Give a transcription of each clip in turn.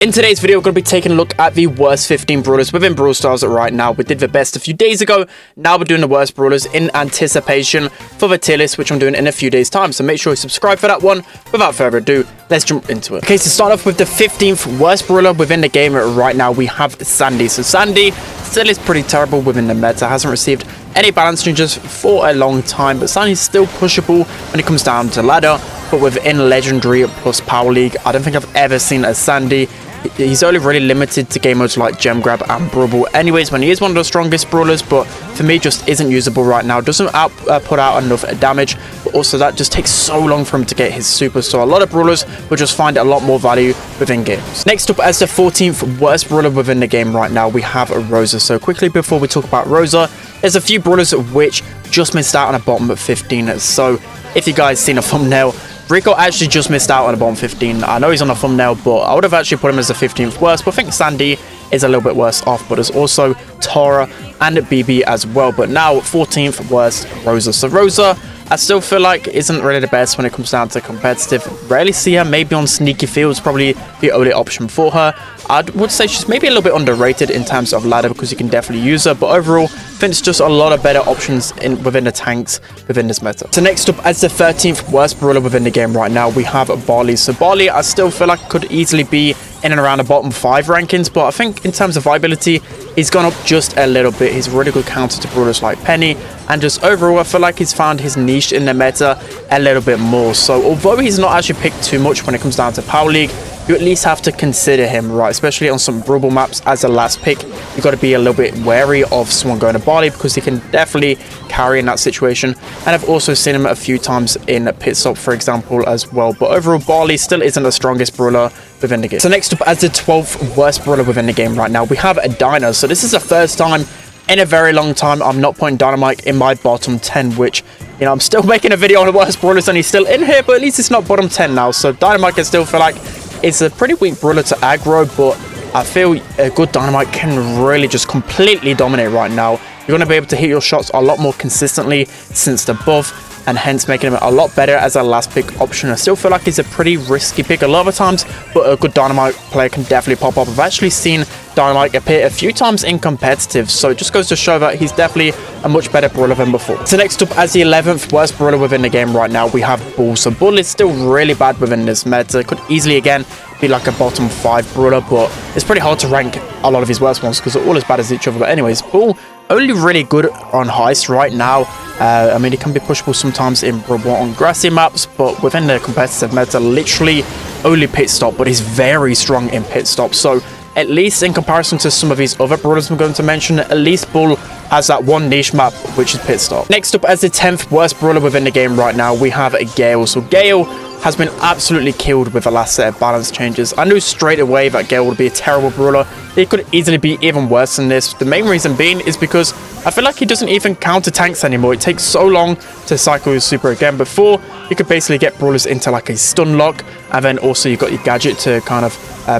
In today's video, we're going to be taking a look at the worst 15 brawlers within Brawl Stars right now. We did the best a few days ago. Now we're doing the worst brawlers in anticipation for the tier list, which I'm doing in a few days' time. So make sure you subscribe for that one. Without further ado, let's jump into it. Okay, so start off with the 15th worst brawler within the game right now. We have Sandy. So Sandy still is pretty terrible within the meta. Hasn't received any balance changes for a long time, but Sandy's still pushable when it comes down to ladder. But within Legendary plus Power League, I don't think I've ever seen a Sandy. He's only really limited to game modes like Gem Grab and Brawl anyways, when he is one of the strongest brawlers, but for me just isn't usable right now. Doesn't put out enough damage, but also that just takes so long for him to get his super, so a lot of brawlers will just find a lot more value within games. Next up, as the 14th worst brawler within the game right now, we have Rosa. So quickly before we talk about Rosa, there's a few brawlers which just missed out on a bottom 15. So if you guys seen a thumbnail, Rico actually just missed out on a bottom 15. I know he's on a thumbnail, but I would have actually put him as the 15th worst. But I think Sandy is a little bit worse off. But there's also Tara and BB as well. But now 14th worst, Rosa. So Rosa, I still feel like isn't really the best when it comes down to competitive. Rarely see her. Maybe on sneaky fields, probably the only option for her. I would say she's maybe a little bit underrated in terms of ladder because you can definitely use her. But overall, I think it's just a lot of better options within the tanks within this meta. So next up, as the 13th worst brawler within the game right now, we have Barley. So Barley, I still feel like could easily be in and around the bottom 5 rankings, but I think in terms of viability, he's gone up just a little bit. He's a really good counter to brawlers like Penny, and just overall, I feel like he's found his niche in the meta a little bit more. So although he's not actually picked too much when it comes down to Power League, you at least have to consider him, right? Especially on some Brawl maps as a last pick. You've got to be a little bit wary of someone going to Barley because he can definitely carry in that situation. And I've also seen him a few times in Pit Stop, for example, as well. But overall, Barley still isn't the strongest brawler within the game. So next up, as the 12th worst brawler within the game right now, we have a Dyna. So this is the first time in a very long time I'm not putting Dynamite in my bottom 10, which, you know, I'm still making a video on the worst brawlers and he's still in here, but at least it's not bottom 10 now. So Dynamite can still feel like it's a pretty weak brawler to aggro, but I feel a good Dynamite can really just completely dominate right now. You're going to be able to hit your shots a lot more consistently since the buff, and hence making him a lot better as a last pick option. I still feel like he's a pretty risky pick a lot of times, but a good Dynamite player can definitely pop up. I've actually seen Dynamite appear a few times in competitive, so it just goes to show that he's definitely a much better brawler than before. So next up, as the 11th worst brawler within the game right now, we have Bull. So Bull is still really bad within this meta. Could easily, again, be like a bottom 5 brawler, but it's pretty hard to rank a lot of his worst ones because they're all as bad as each other. But anyways, Bull only really good on heist right now. I mean, he can be pushable sometimes in Brawl on grassy maps, but within the competitive meta, literally only Pit Stop, but he's very strong in Pit Stop. So at least in comparison to some of these other brawlers I'm going to mention, at least Bull has that one niche map, which is Pit Stop. Next up, as the 10th worst brawler within the game right now, we have a Gale. So Gale has been absolutely killed with the last set of balance changes. I knew straight away that Gale would be a terrible brawler. He could easily be even worse than this. The main reason being is because I feel like he doesn't even counter tanks anymore. It takes so long to cycle his super again. Before, you could basically get brawlers into like a stun lock, and then also you've got your gadget to kind of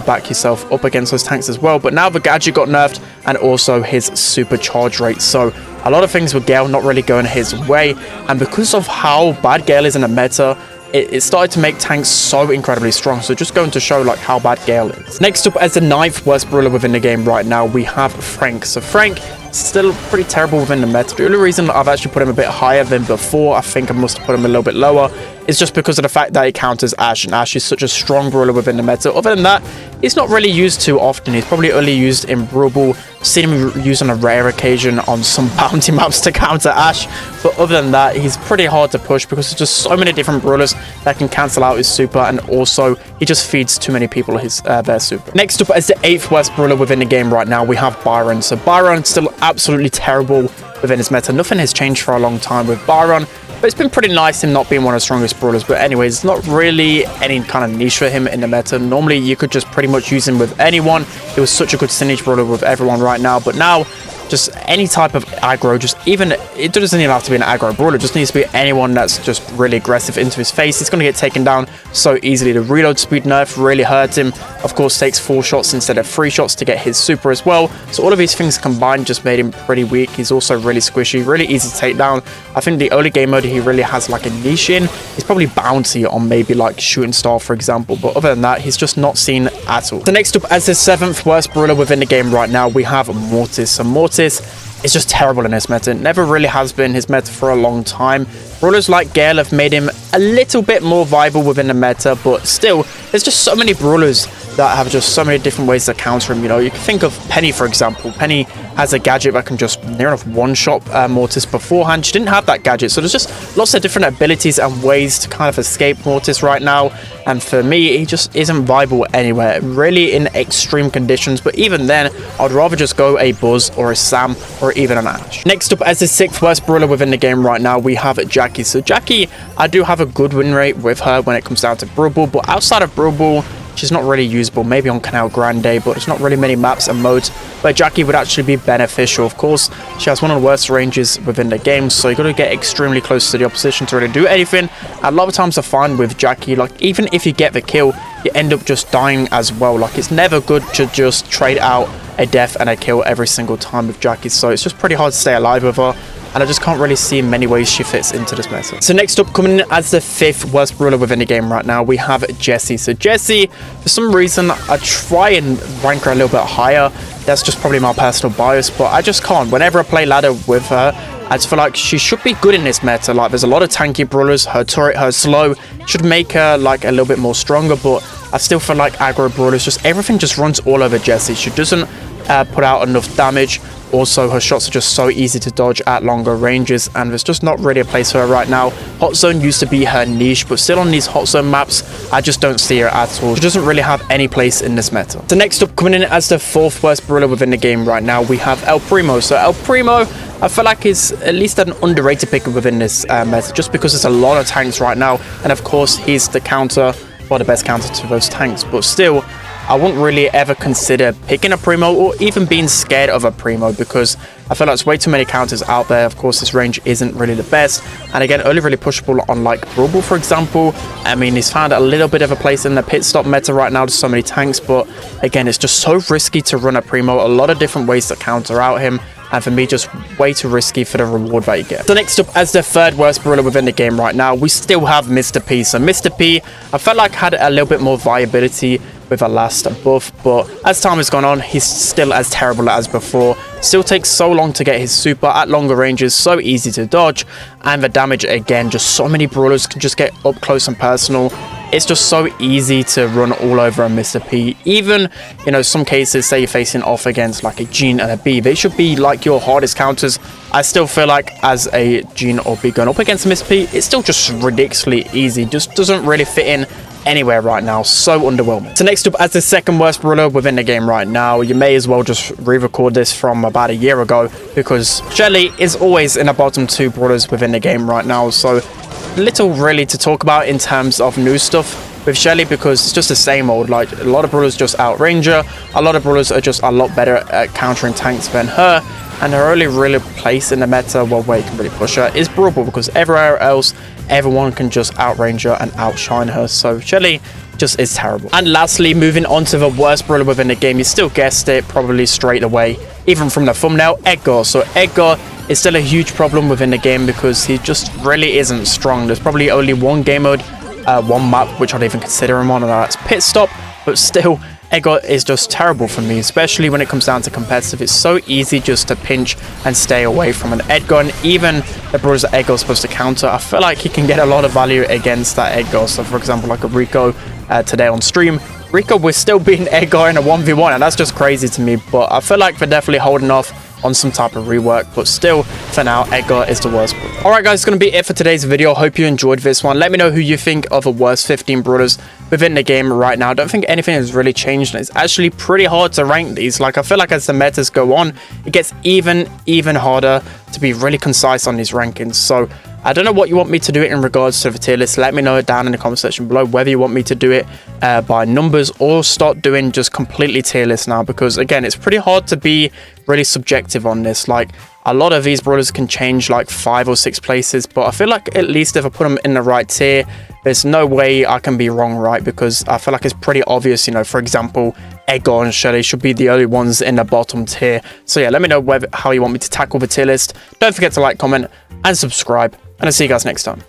back yourself up against those tanks as well. But now the gadget got nerfed, and also his super charge rate. So a lot of things with Gale not really going his way, and because of how bad Gale is in the meta, it started to make tanks so incredibly strong. So just going to show like how bad Gale is. Next up, as the 9th worst brawler within the game right now, we have Frank. So Frank still pretty terrible within the meta. The only reason I've actually put him a bit higher than before, I think I must have put him a little bit lower, is just because of the fact that he counters Ash, and Ash is such a strong brawler within the meta. Other than that, he's not really used too often. He's probably only used in Brawl. Seen him used on a rare occasion on some bounty maps to counter Ash, but other than that, he's pretty hard to push because there's just so many different brawlers that can cancel out his super, and also he just feeds too many people his their super. Next up, as the 8th worst brawler within the game right now, we have Byron. So Byron still absolutely terrible within his meta. Nothing has changed for a long time with Byron, but it's been pretty nice him not being one of the strongest brawlers. But anyways, it's not really any kind of niche for him in the meta. Normally you could just pretty much use him with anyone. He was such a good synergy brawler with everyone right now, but now just any type of aggro, just even, it doesn't even have to be an aggro brawler, it just needs to be anyone that's just really aggressive into his face. He's going to get taken down so easily. The reload speed nerf really hurt him. Of course, takes 4 shots instead of 3 shots to get his super as well. So all of these things combined just made him pretty weak. He's also really squishy, really easy to take down. I think the only game mode he really has like a niche in is probably bounty on maybe like shooting star, for example. But other than that, he's just not seen at all. So next up, as the 7th worst brawler within the game right now, we have Mortis. So Mortis is just terrible in this meta. It never really has been his meta for a long time. Brawlers like Gale have made him a little bit more viable within the meta, but still, there's just so many brawlers that have just so many different ways to counter him. You know, you can think of Penny, for example. Penny has a gadget that can just near enough one-shot Mortis beforehand. She didn't have that gadget, so there's just lots of different abilities and ways to kind of escape Mortis right now. And for me, he just isn't viable anywhere, really in extreme conditions. But even then, I'd rather just go a Buzz or a Sam or even an Ash. Next up, as the 6th worst brawler within the game right now, we have Jackie. So Jackie, I do have a good win rate with her when it comes down to Brawl Ball, but outside of Brawl Ball, she's not really usable, maybe on Canal Grande, but there's not really many maps and modes where Jackie would actually be beneficial. Of course, she has one of the worst ranges within the game, so you got to get extremely close to the opposition to really do anything. A lot of times I find with Jackie, like even if you get the kill, you end up just dying as well. Like it's never good to just trade out a death and a kill every single time with Jackie, so it's just pretty hard to stay alive with her. And I just can't really see in many ways she fits into this meta. So next up, coming in as the 5th worst brawler within the game right now, we have Jessie. So Jessie, for some reason, I try and rank her a little bit higher. That's just probably my personal bias, but I just can't. Whenever I play ladder with her, I just feel like she should be good in this meta. Like there's a lot of tanky brawlers. Her turret, her slow should make her like a little bit more stronger, but I still feel like aggro brawlers, just everything just runs all over Jessie. She doesn't put out enough damage. Also, her shots are just so easy to dodge at longer ranges, and there's just not really a place for her right now. Hot Zone used to be her niche, but still on these Hot Zone maps, I just don't see her at all. She doesn't really have any place in this meta. So next up, coming in as the 4th worst brawler within the game right now, we have El Primo. So El Primo, I feel like is at least an underrated pick within this meta, just because there's a lot of tanks right now, and of course, he's the counter, or the best counter to those tanks, but still, I wouldn't really ever consider picking a Primo or even being scared of a Primo, because I feel like there's way too many counters out there. Of course, this range isn't really the best. And again, only really pushable on like Brawl Ball, for example. I mean, he's found a little bit of a place in the pit stop meta right now. There's so many tanks, but again, it's just so risky to run a Primo. A lot of different ways to counter out him. And for me, just way too risky for the reward that you get. So next up, as the 3rd worst brawler within the game right now, we still have Mr. P. So Mr. P, I felt like had a little bit more viability with her last buff, but as time has gone on, he's still as terrible as before. Still takes so long to get his super at longer ranges, so easy to dodge, and the damage again, just so many brawlers can just get up close and personal. It's just so easy to run all over a Mr. P. Even, you know, some cases, say you're facing off against like a Jean and a B, they should be like your hardest counters. I still feel like as a Jean or B going up against a Mr. P, it's still just ridiculously easy. Just doesn't really fit in anywhere right now. So underwhelming. So next up, as the 2nd worst brawler within the game right now, you may as well just re-record this from about a year ago, because Shelly is always in the bottom 2 brawlers within the game right now. So little really to talk about in terms of new stuff with Shelly, because it's just the same old. Like a lot of brawlers just outrange her, a lot of brawlers are just a lot better at countering tanks than her, and her only real place in the meta, well, where you can really push her, is Brawl Ball, because everywhere else everyone can just outrange her and outshine her. So Shelly just is terrible. And lastly, moving on to the worst brawler within the game, you still guessed it probably straight away, even from the thumbnail, Edgar. So Edgar is still a huge problem within the game because he just really isn't strong. There's probably only one game mode, one map which I'd even consider him on, and that's Pit Stop, but still Edgar is just terrible for me, especially when it comes down to competitive. It's so easy just to pinch and stay away from an Edgar, and even the brawlers that Edgar's supposed to counter, I feel like he can get a lot of value against that Edgar. So for example, like a Rico today on stream, Rico was still beating Edgar in a 1v1, and that's just crazy to me. But I feel like they're definitely holding off on some type of rework, but still for now Edgar is the worst brawler. Alright guys, it's going to be it for today's video. Hope you enjoyed this one. Let me know who you think of the worst 15 brawlers within the game right now. I don't think anything has really changed, and it's actually pretty hard to rank these. Like, I feel like as the metas go on, it gets even harder to be really concise on these rankings. So I don't know what you want me to do it in regards to the tier list. Let me know down in the comment section below whether you want me to do it by numbers or start doing just completely tier lists now, because again, it's pretty hard to be really subjective on this. Like, a lot of these brawlers can change like 5 or 6 places, but I feel like at least if I put them in the right tier, there's no way I can be wrong, right? Because I feel like it's pretty obvious, you know, for example, Edgar and Shelly should be the only ones in the bottom tier. So yeah, let me know how you want me to tackle the tier list. Don't forget to like, comment, and subscribe, and I'll see you guys next time.